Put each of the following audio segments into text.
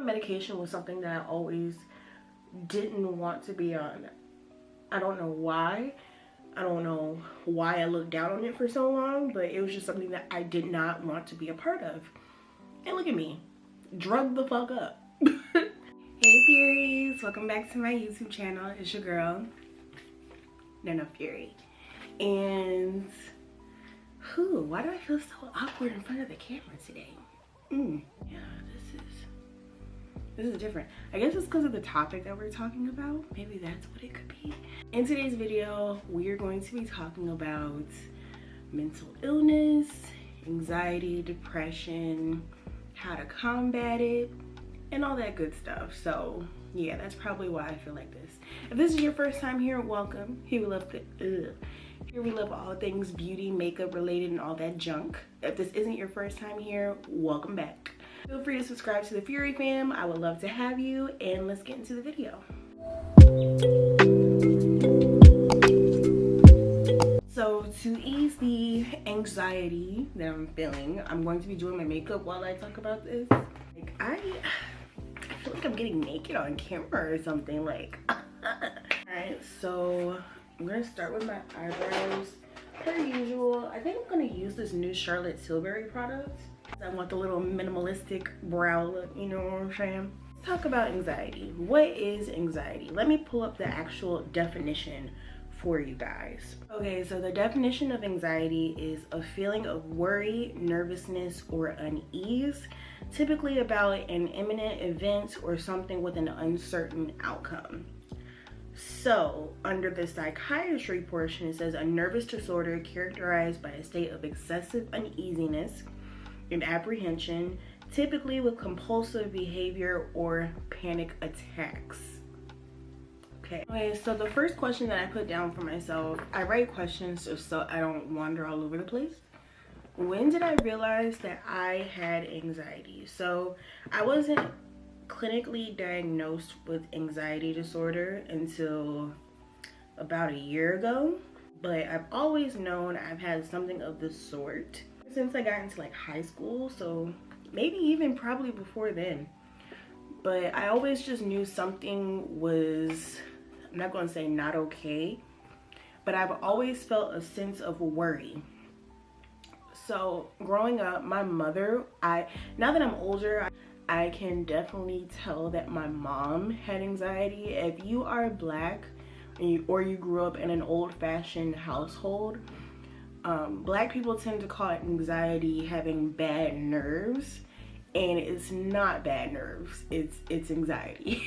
medication was something that I always didn't want to be on. I don't know why. I don't know why I looked down on it for so long, but it was just something that I did not want to be a part of. And look at me, drugged the fuck up. Hey Furies, welcome back to my YouTube channel. It's your girl, no Fury. And why do I feel so awkward in front of the camera today? Yeah, this is different. I guess it's because of the topic that we're talking about. Maybe that's what it could be. In today's video, we are going to be talking about mental illness, anxiety, depression, how to combat it, and all that good stuff. So yeah, that's probably why I feel like this. If this is your first time here, welcome. Here we love all things beauty, makeup related, and all that junk. If this isn't your first time here, welcome back. Feel free to subscribe to the Fury fam. I would love to have you, and let's get into the video. So to ease the anxiety that I'm feeling, I'm going to be doing my makeup while I talk about this. Like I feel like I'm getting naked on camera or something. Like alright, so I'm gonna start with my eyebrows per usual. I think I'm gonna use this new Charlotte Tilbury product. I want the little minimalistic brow look, you know what I'm saying? Let's talk about anxiety. What is anxiety? Let me pull up the actual definition for you guys. Okay, so the definition of anxiety is a feeling of worry, nervousness, or unease, typically about an imminent event or something with an uncertain outcome. So under the psychiatry portion, it says a nervous disorder characterized by a state of excessive uneasiness and apprehension, typically with compulsive behavior or panic attacks. Okay, so the first question that I put down for myself, I write questions just so I don't wander all over the place. When did I realize that I had anxiety? So I wasn't clinically diagnosed with anxiety disorder until about a year ago, but I've always known I've had something of the sort since I got into like high school, so maybe even probably before then. But I always just knew something was, I'm not going to say not okay, but I've always felt a sense of worry. So growing up, my mother, now that I'm older, I can definitely tell that my mom had anxiety. If you are Black or you grew up in an old-fashioned household, Black people tend to call it anxiety having bad nerves, and it's not bad nerves, it's anxiety.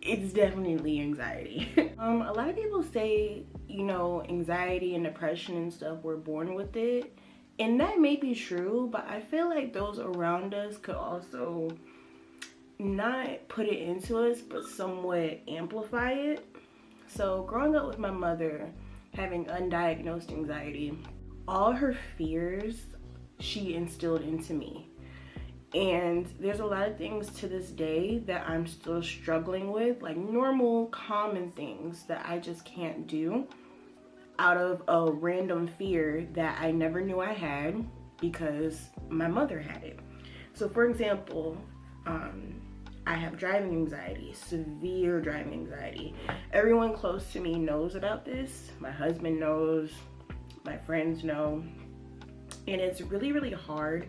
It's definitely anxiety. A lot of people say, you know, anxiety and depression and stuff, we're born with it. And that may be true, but I feel like those around us could also not put it into us, but somewhat amplify it. So growing up with my mother having undiagnosed anxiety, all her fears she instilled into me. And there's a lot of things to this day that I'm still struggling with, like normal, common things that I just can't do out of a random fear that I never knew I had because my mother had it. So for example, I have driving anxiety, severe driving anxiety. Everyone close to me knows about this. My husband knows, my friends know, and it's really, really hard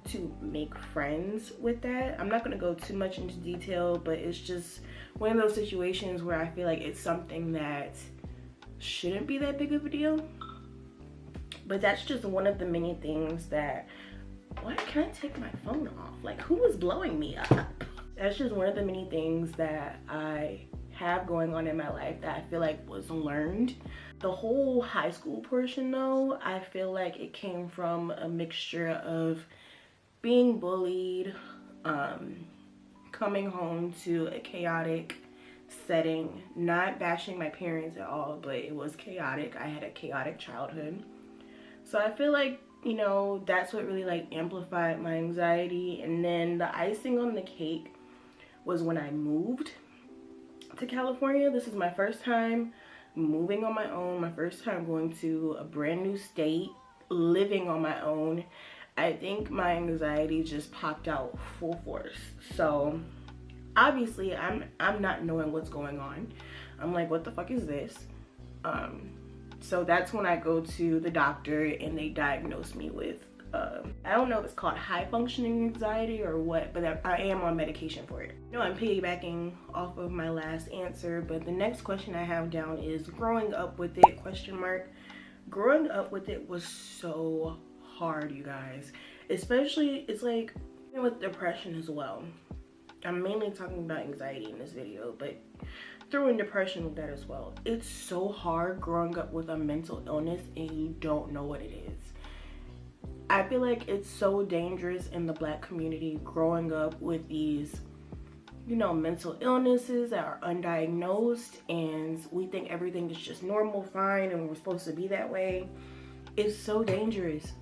to make friends with that. I'm not gonna go too much into detail, but it's just one of those situations where I feel like it's something that shouldn't be that big of a deal. But that's just one of the many things that, why can't I take my phone off? Like, who is blowing me up? That's just one of the many things that I have going on in my life that I feel like was learned. The whole high school portion though, I feel like it came from a mixture of being bullied, coming home to a chaotic setting, not bashing my parents at all, but it was chaotic. I had a chaotic childhood. So I feel like, you know, that's what really like amplified my anxiety. And then the icing on the cake was when I moved to California. This is my first time moving on my own, my first time going to a brand new state, living on my own. I think my anxiety just popped out full force. So obviously I'm not knowing what's going on. I'm like, what the fuck is this? So that's when I go to the doctor and they diagnose me with I don't know if it's called high functioning anxiety or what, but I am on medication for it. No, I'm piggybacking off of my last answer, but the next question I have down is growing up with it, question mark. Growing up with it was so hard, you guys. Especially, it's like with depression as well. I'm mainly talking about anxiety in this video, but through in depression with that as well. It's so hard growing up with a mental illness and you don't know what it is. I feel like it's so dangerous in the Black community growing up with these, you know, mental illnesses that are undiagnosed and we think everything is just normal, fine, and we're supposed to be that way. It's so dangerous.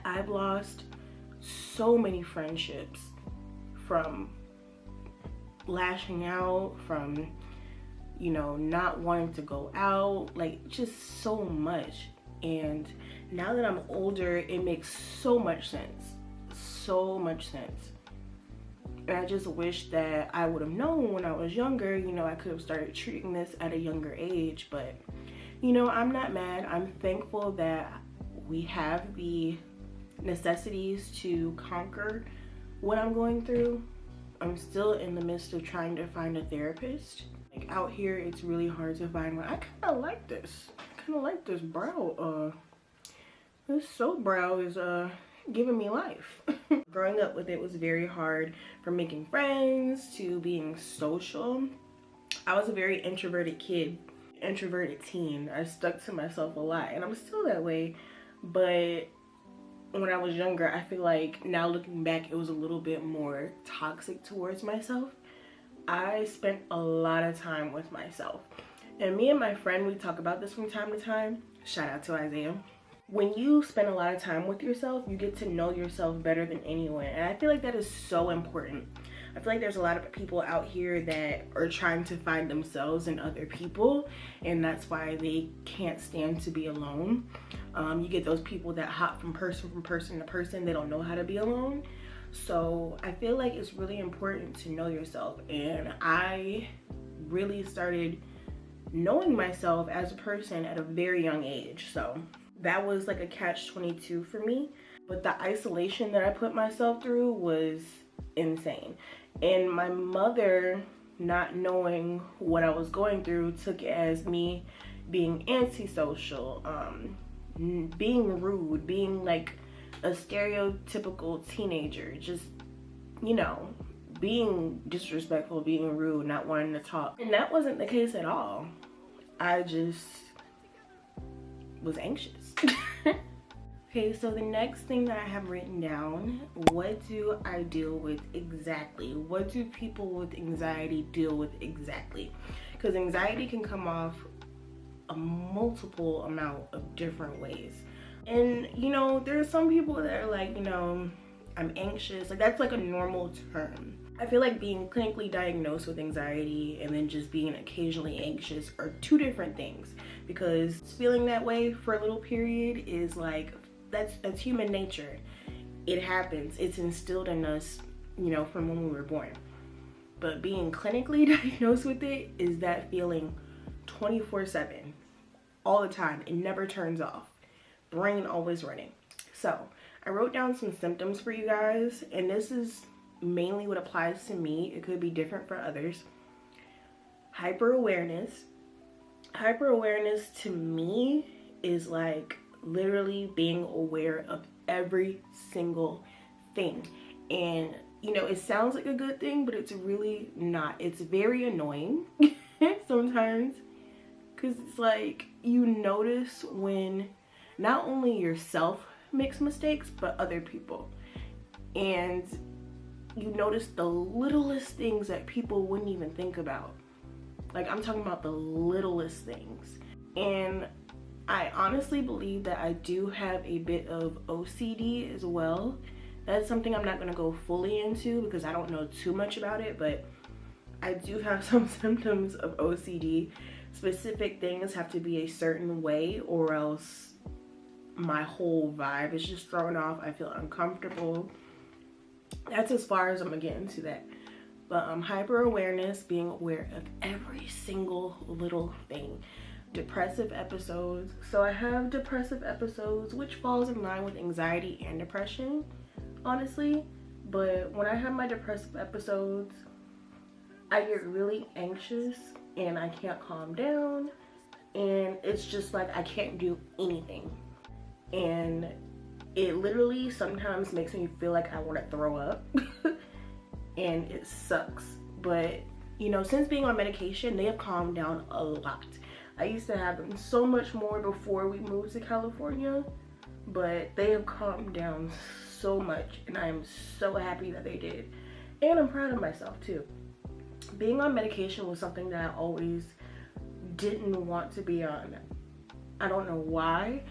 I've lost so many friendships from lashing out, from, you know, not wanting to go out, like just so much. And now that I'm older, it makes so much sense. So much sense. And I just wish that I would have known when I was younger, you know, I could have started treating this at a younger age. But, you know, I'm not mad. I'm thankful that we have the necessities to conquer what I'm going through. I'm still in the midst of trying to find a therapist. Like out here, it's really hard to find one. I kind of like this. I kind of like this brow. This soap brow is giving me life. Growing up with it was very hard, from making friends to being social. I was a very introverted kid, introverted teen. I stuck to myself a lot, and I'm still that way. But when I was younger, I feel like now looking back, it was a little bit more toxic towards myself. I spent a lot of time with myself. And me and my friend, we talk about this from time to time. Shout out to Isaiah. When you spend a lot of time with yourself, you get to know yourself better than anyone. And I feel like that is so important. I feel like there's a lot of people out here that are trying to find themselves in other people, and that's why they can't stand to be alone. You get those people that hop from person to person. They don't know how to be alone. So I feel like it's really important to know yourself, and I really started knowing myself as a person at a very young age. So that was like a catch-22 for me. But the isolation that I put myself through was insane. And my mother, not knowing what I was going through, took it as me being antisocial, being rude, being like a stereotypical teenager, just, you know, being disrespectful, being rude, not wanting to talk. And that wasn't the case at all. I just was anxious. Okay, so the next thing that I have written down, what do I deal with exactly? What do people with anxiety deal with exactly? Because anxiety can come off a multiple amount of different ways. And, you know, there are some people that are like, you know, I'm anxious. Like, that's like a normal term. I feel like being clinically diagnosed with anxiety and then just being occasionally anxious are two different things. Because feeling that way for a little period is like, that's human nature. It happens. It's instilled in us, you know, from when we were born. But being clinically diagnosed with it is that feeling 24/7, all the time. It never turns off. Brain always running. So I wrote down some symptoms for you guys, and this is mainly what applies to me. It could be different for others. Hyper-awareness. Hyper-awareness to me is like literally being aware of every single thing. And, you know, it sounds like a good thing, but it's really not. It's very annoying sometimes, because it's like you notice when not only yourself makes mistakes, but other people. And you notice the littlest things that people wouldn't even think about. Like, I'm talking about the littlest things. And I honestly believe that I do have a bit of OCD as well. That's something I'm not going to go fully into because I don't know too much about it, but I do have some symptoms of OCD. Specific things have to be a certain way or else my whole vibe is just thrown off. I feel uncomfortable. That's as far as I'm gonna get into that. But hyper awareness, being aware of every single little thing. Depressive episodes. So I have depressive episodes, which falls in line with anxiety and depression, honestly. But when I have my depressive episodes, I get really anxious and I can't calm down, and it's just like I can't do anything. And it literally sometimes makes me feel like I want to throw up and it sucks. But you know, since being on medication, they have calmed down a lot. I used to have them so much more before we moved to California, but they have calmed down so much, and I am so happy that they did. And I'm proud of myself too. Being on medication was something that I always didn't want to be on. I don't know why.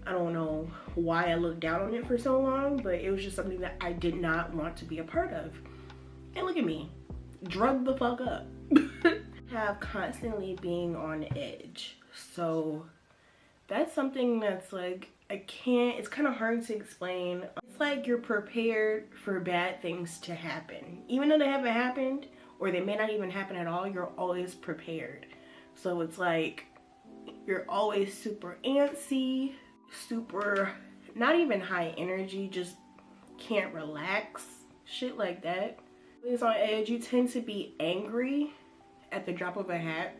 I don't know why I looked down on it for so long, but it was just something that I did not want to be a part of. And look at me, drugged the fuck up. Have constantly being on edge. So that's something that's like, it's kind of hard to explain. It's like you're prepared for bad things to happen. Even though they haven't happened, or they may not even happen at all, you're always prepared. So it's like, you're always super antsy, super, not even high energy, just can't relax, shit like that. Always on edge. You tend to be angry at the drop of a hat,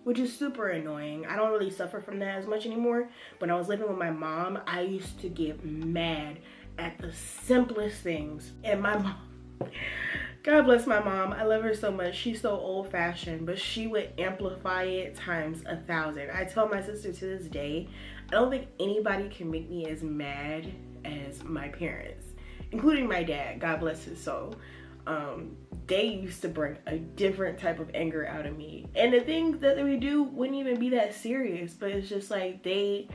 which is super annoying. I don't really suffer from that as much anymore. When I was living with my mom, I used to get mad at the simplest things. And my mom, God bless my mom, I love her so much. She's so old-fashioned, but she would amplify it times 1,000. I tell my sister to this day, I don't think anybody can make me as mad as my parents, including my dad, God bless his soul. They used to bring a different type of anger out of me, and the things that they would do wouldn't even be that serious, but it's just like they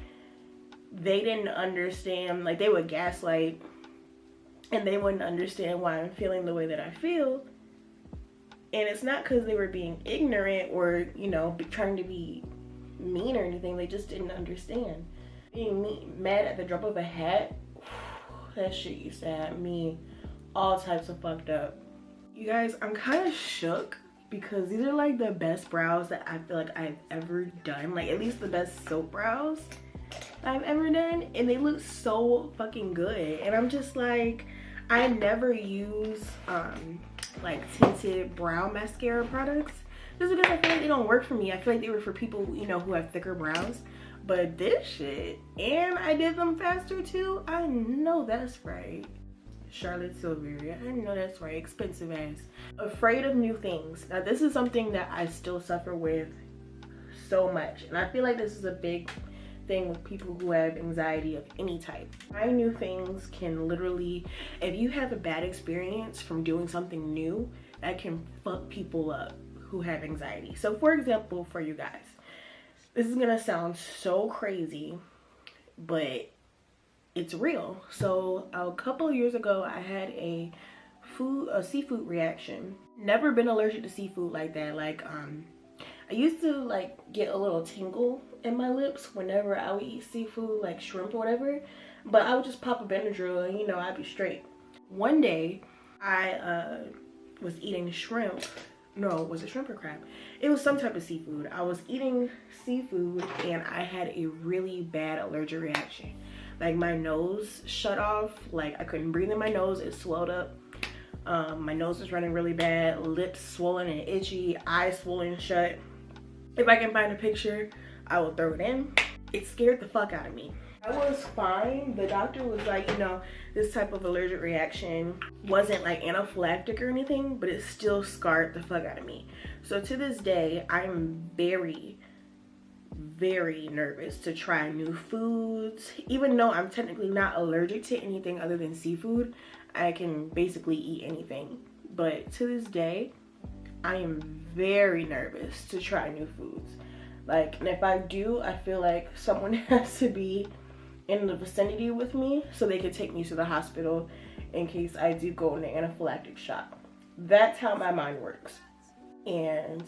didn't understand. Like, they would gaslight, and they wouldn't understand why I'm feeling the way that I feel. And it's not because they were being ignorant or, you know, trying to be mean or anything. They just didn't understand. Being mad at the drop of a hat, that shit used to have me all types of fucked up. You guys, I'm kind of shook because these are like the best brows that I feel like I've ever done. Like, at least the best soap brows I've ever done, and they look so fucking good. And I'm just like, I never use like tinted brow mascara products just because I feel like they don't work for me. I feel like they were for people, you know, who have thicker brows. But this shit, and I did them faster too. I know that's right. Charlotte Tilbury, I know that's right. Expensive ass. Afraid of new things. Now, this is something that I still suffer with so much, and I feel like this is a big thing with people who have anxiety of any type. Trying new things can literally, if you have a bad experience from doing something new, that can fuck people up who have anxiety. So for example, for you guys, this is gonna sound so crazy, but it's real. So a couple of years ago, I had a seafood reaction. Never been allergic to seafood like that. Like, I used to like get a little tingle in my lips whenever I would eat seafood, like shrimp or whatever, but I would just pop a Benadryl and, you know, I'd be straight. One day I was eating shrimp. No, was it shrimp or crab? It was some type of seafood. I was eating seafood and I had a really bad allergic reaction. Like, my nose shut off. Like, I couldn't breathe in my nose. It swelled up. My nose was running really bad. Lips swollen and itchy. Eyes swollen shut. If I can find a picture, I will throw it in. It scared the fuck out of me. I was fine. The doctor was like, you know, this type of allergic reaction wasn't like anaphylactic or anything, but it still scarred the fuck out of me. So to this day, I'm very, very nervous to try new foods. Even though I'm technically not allergic to anything other than seafood, I can basically eat anything. But to this day, I am very nervous to try new foods. Like, and if I do, I feel like someone has to be in the vicinity with me so they could take me to the hospital in case I do go into anaphylactic shock. That's how my mind works. And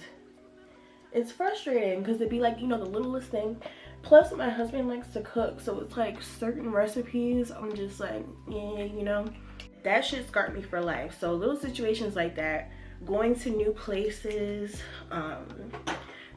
it's frustrating because it'd be like, you know, the littlest thing. Plus my husband likes to cook, so it's like certain recipes I'm just like, yeah, you know, that shit scarred me for life. So little situations like that, going to new places,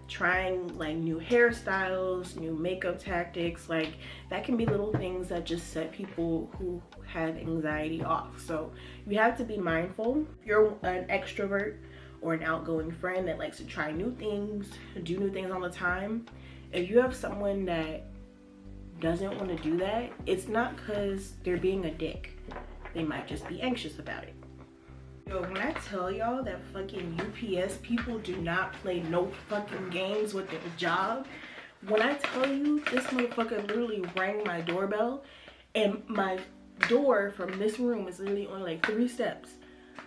trying like new hairstyles, new makeup tactics, like that can be little things that just set people who have anxiety off. So you have to be mindful. If you're an extrovert or an outgoing friend that likes to try new things, do new things all the time, if you have someone that doesn't want to do that, it's not because they're being a dick. They might just be anxious about it. Yo, when I tell y'all that fucking UPS people do not play no fucking games with their job, when I tell you this motherfucker literally rang my doorbell, and my door from this room is literally only like 3 steps.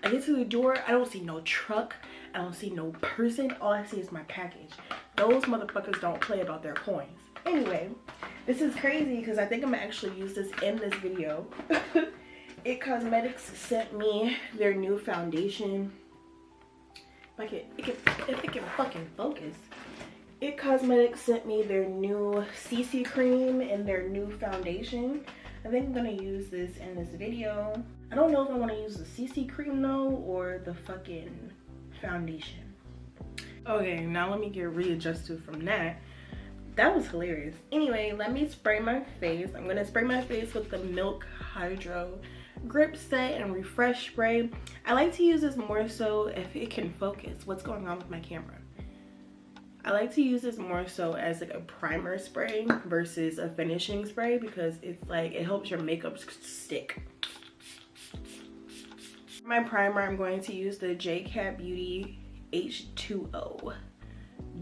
I get to the door, I don't see no truck, I don't see no person, all I see is my package. Those motherfuckers don't play about their coins. Anyway, this is crazy because I think I'm gonna actually use this in this video. It Cosmetics sent me their new foundation. Like if it can fucking focus. It Cosmetics sent me their new CC cream and their new foundation. I think I'm gonna use this in this video. I don't know if I want to use the CC cream though or the fucking foundation. Okay, now let me get readjusted from that. That was hilarious. Anyway, let me spray my face. I'm gonna spray my face with the Milk Hydro Grip Set and Refresh Spray. I like to use this more so if it can focus. What's going on with my camera? I like to use this more so as like a primer spray versus a finishing spray because it's like it helps your makeup stick. For my primer, I'm going to use the JCat Beauty H2O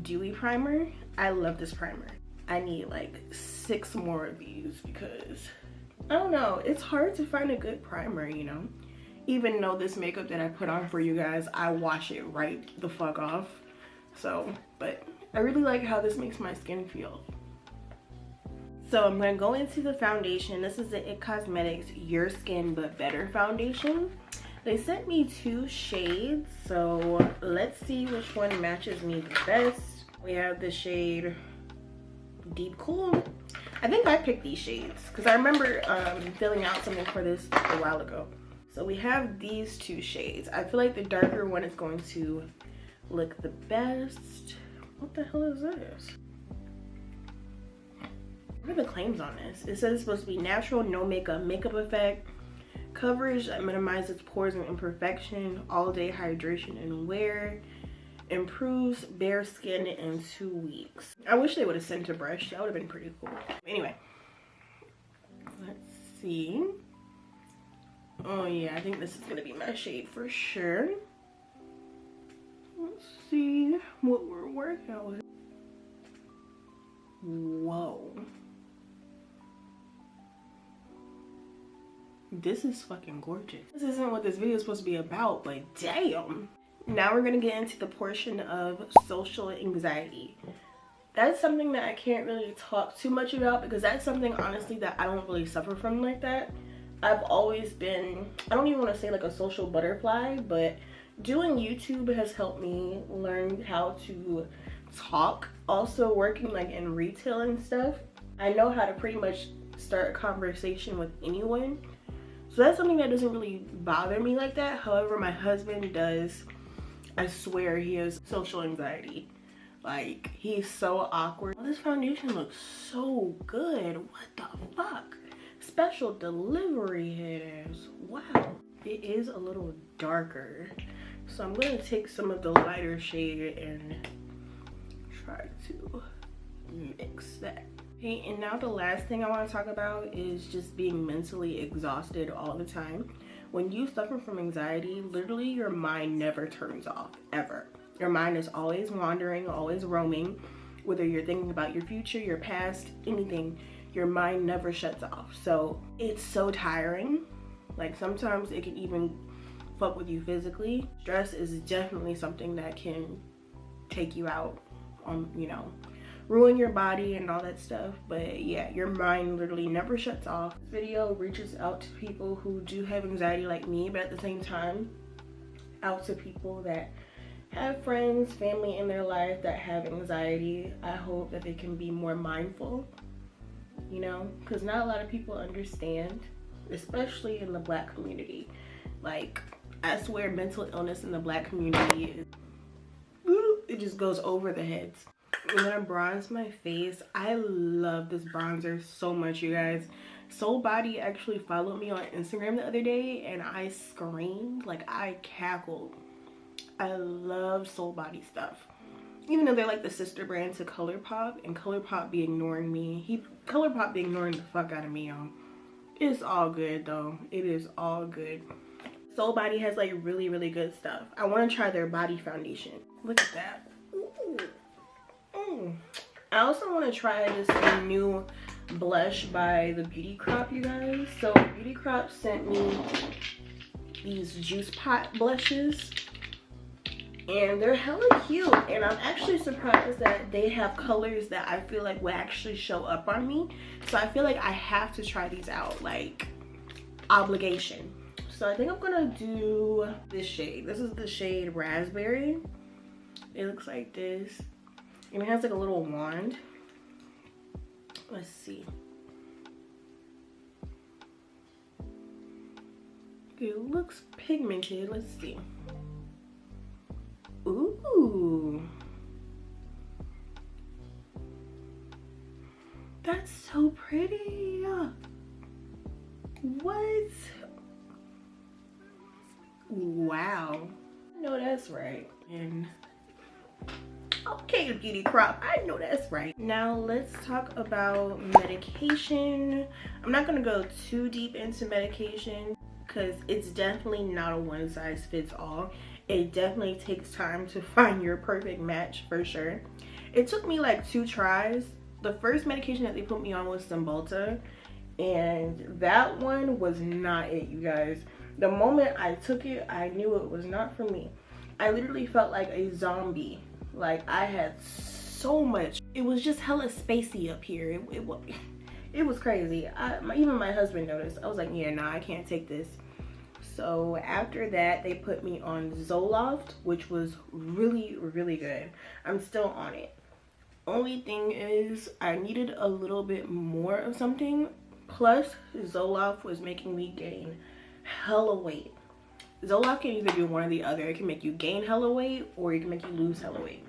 Dewy Primer. I love this primer. I need like 6 more of these because I don't know, it's hard to find a good primer, you know? Even though this makeup that I put on for you guys, I wash it right the fuck off. So, but I really like how this makes my skin feel. So I'm gonna go into the foundation. This is the It Cosmetics Your Skin But Better foundation. They sent me 2 shades, so let's see which one matches me the best. We have the shade Deep Cool. I think I picked these shades because I remember filling out something for this a while ago. So we have these 2 shades. I feel like the darker one is going to look the best. What the hell is this? What are the claims on this? It says it's supposed to be natural, no makeup effect, coverage that minimizes pores and imperfection, all day hydration and wear, improves bare skin in 2 weeks. I wish they would have sent a brush. That would have been pretty cool. Anyway, let's see. Oh yeah, I think this is gonna be my shade for sure. Let's see what we're working with. Whoa. This is fucking gorgeous. This isn't what this video is supposed to be about, but damn. Now we're gonna get into the portion of social anxiety. That's something that I can't really talk too much about because that's something honestly that I don't really suffer from like that. I've always been, I don't even want to say like a social butterfly, but doing YouTube has helped me learn how to talk. Also working like in retail and stuff, I know how to pretty much start a conversation with anyone. So that's something that doesn't really bother me like that. However, my husband does. I swear he has social anxiety. Like, he's so awkward. Oh, this foundation looks so good. What the fuck? Special delivery it is. Wow. It is a little darker. So I'm gonna take some of the lighter shade and try to mix that. Okay, and now the last thing I want to talk about is just being mentally exhausted all the time. When you suffer from anxiety, literally your mind never turns off, ever. Your mind is always wandering, always roaming. Whether you're thinking about your future, your past, anything, your mind never shuts off. So it's so tiring. Like sometimes it can even fuck with you physically. Stress is definitely something that can take you out on, you know, ruin your body and all that stuff. But yeah, your mind literally never shuts off. This video reaches out to people who do have anxiety like me, but at the same time out to people that have friends, family in their life that have anxiety. I hope that they can be more mindful, you know, because not a lot of people understand, especially in the Black community. Like, I swear mental illness in the Black community it just goes over the heads. I'm gonna bronze my face. I love this bronzer so much, you guys. Soul Body actually followed me on Instagram the other day and I screamed, like I cackled. I love Soul Body stuff. Even though they're like the sister brand to ColourPop, and ColourPop be ignoring me. ColourPop be ignoring the fuck out of me, y'all. It's all good though. It is all good. Soul Body has like really, really good stuff. I want to try their body foundation. Look at that. Ooh. I also want to try this new blush by the Beauty Crop, you guys. So Beauty Crop sent me these Juice Pot blushes and they're hella cute, and I'm actually surprised that they have colors that I feel like will actually show up on me. So I feel like I have to try these out, like obligation. So I think I'm gonna do this shade. This is the shade Raspberry. It looks like this. And it has like a little wand. Let's see. It looks pigmented. Let's see. Ooh. That's so pretty. What? Wow. I know that's right. And okay, Beauty Crop, I know that's right. Now let's talk about medication. I'm not gonna go too deep into medication because it's definitely not a one size fits all. It definitely takes time to find your perfect match, for sure. It took me like 2 tries. The first medication that they put me on was Cymbalta, and that one was not it, you guys. The moment I took it, I knew it was not for me. I literally felt like a zombie. Like I had so much. It was just hella spacey up here. It was crazy. Even my husband noticed. I was like, yeah, nah, I can't take this. So after that, they put me on Zoloft, which was really, really good. I'm still on it. Only thing is, I needed a little bit more of something. Plus, Zoloft was making me gain hella weight. Zoloft can either do one or the other. It can make you gain hella weight or it can make you lose hella weight.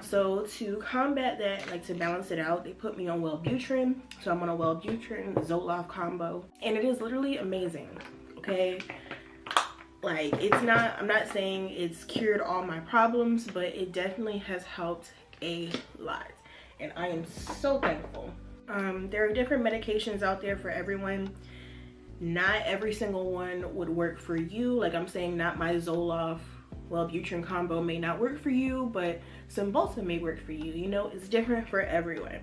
So to combat that, like to balance it out, they put me on Wellbutrin. So I'm on a Wellbutrin Zoloft combo, and it is literally amazing. Okay, like it's not, I'm not saying it's cured all my problems, but it definitely has helped a lot, and I am so thankful. There are different medications out there for everyone. Not every single one would work for you. Like I'm saying, not my Zoloft Wellbutrin combo may not work for you, but Cymbalta may work for you. You know, it's different for everyone.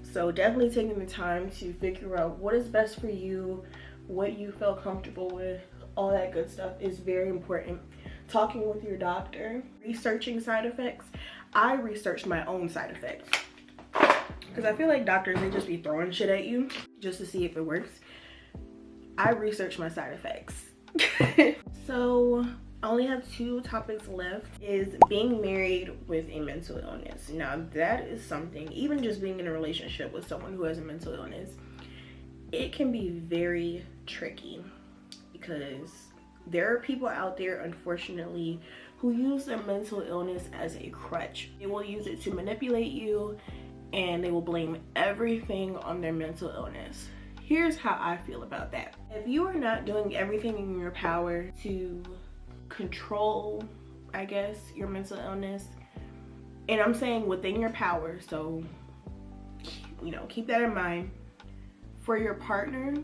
So definitely taking the time to figure out what is best for you, what you feel comfortable with, all that good stuff is very important. Talking with your doctor, researching side effects. I researched my own side effects because I feel like doctors, they just be throwing shit at you just to see if it works. I researched my side effects. So I only have 2 topics left, is being married with a mental illness. Now that is something, even just being in a relationship with someone who has a mental illness, it can be very tricky because there are people out there, unfortunately, who use their mental illness as a crutch. They will use it to manipulate you, and they will blame everything on their mental illness. Here's how I feel about that. If you are not doing everything in your power to control, I guess, your mental illness, and I'm saying within your power, so, you know, keep that in mind, for your partner,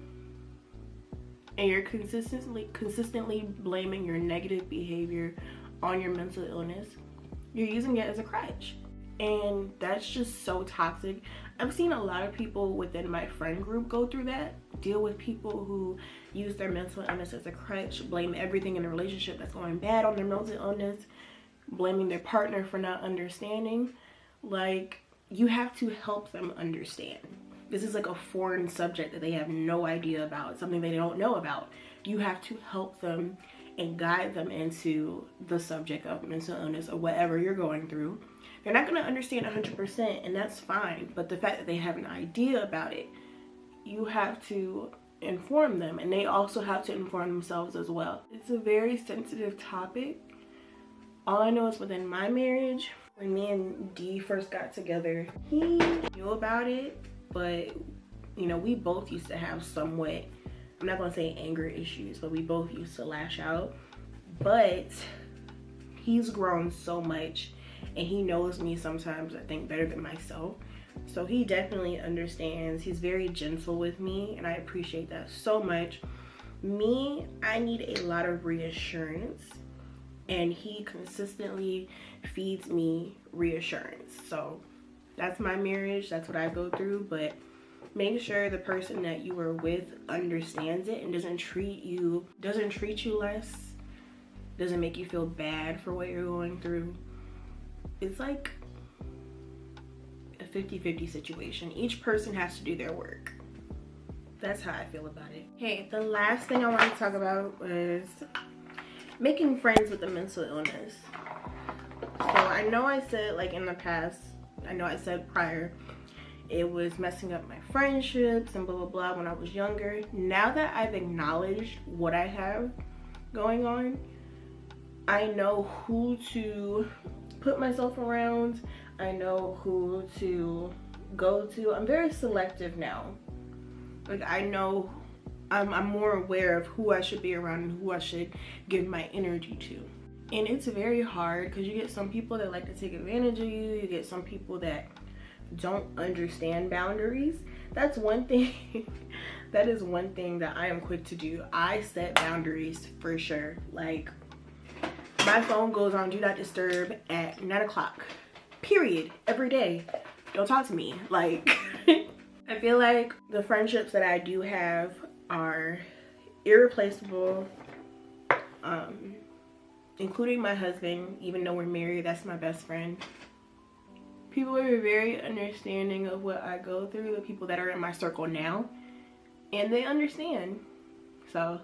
and you're consistently blaming your negative behavior on your mental illness, you're using it as a crutch. And that's just so toxic. I've seen a lot of people within my friend group go through that, deal with people who use their mental illness as a crutch, blame everything in a relationship that's going bad on their mental illness, blaming their partner for not understanding. Like, you have to help them understand. This is like a foreign subject that they have no idea about, something they don't know about. You have to help them and guide them into the subject of mental illness or whatever you're going through. They're not going to understand 100%, and that's fine. But the fact that they have an idea about it, you have to inform them, and they also have to inform themselves as well. It's a very sensitive topic. All I know is within my marriage, when me and D first got together, he knew about it, but you know, we both used to have somewhat, I'm not gonna say anger issues, but we both used to lash out. But he's grown so much, and he knows me sometimes, I think, better than myself. So he definitely understands. He's very gentle with me, and I appreciate that so much. Me, I need a lot of reassurance, and he consistently feeds me reassurance. So that's my marriage, that's what I go through. But make sure the person that you are with understands it and doesn't treat you less, doesn't make you feel bad for what you're going through. It's like a 50-50 situation. Each person has to do their work. That's how I feel about it. Hey, the last thing I want to talk about was making friends with a mental illness. So I know I said, like, in the past, I know I said prior, it was messing up my friendships and blah blah blah when I was younger. Now that I've acknowledged what I have going on, I know who to put myself around. I know who to go to. I'm very selective now. Like, I know I'm more aware of who I should be around and who I should give my energy to. And it's very hard because you get some people that like to take advantage of you. You get some people that don't understand boundaries. That's one thing. That is one thing that I am quick to do. I set boundaries for sure. Like, my phone goes on do not disturb at 9 o'clock. Period. Every day. Don't talk to me. Like, I feel like the friendships that I do have are irreplaceable, including my husband. Even though we're married, that's my best friend. People are very understanding of what I go through, the people that are in my circle now, and they understand. So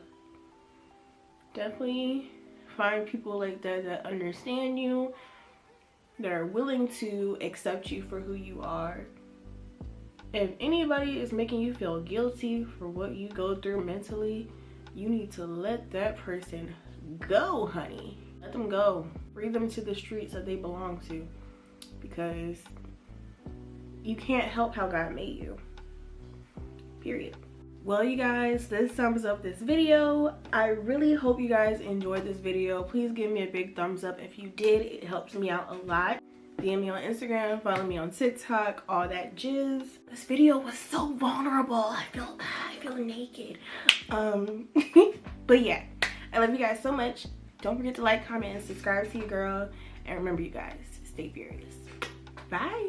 definitely find people like that that understand you, that are willing to accept you for who you are. If anybody is making you feel guilty for what you go through mentally, you need to let that person go, honey. Let them go. Free them to the streets that they belong to, because you can't help how God made you. Period. Well, you guys, this sums up this video. I really hope you guys enjoyed this video. Please give me a big thumbs up if you did. It helps me out a lot. DM me on Instagram, follow me on TikTok, all that jizz. This video was so vulnerable. I feel naked. But yeah, I love you guys so much. Don't forget to like, comment, and subscribe to your girl. And remember, you guys, stay furious. Bye.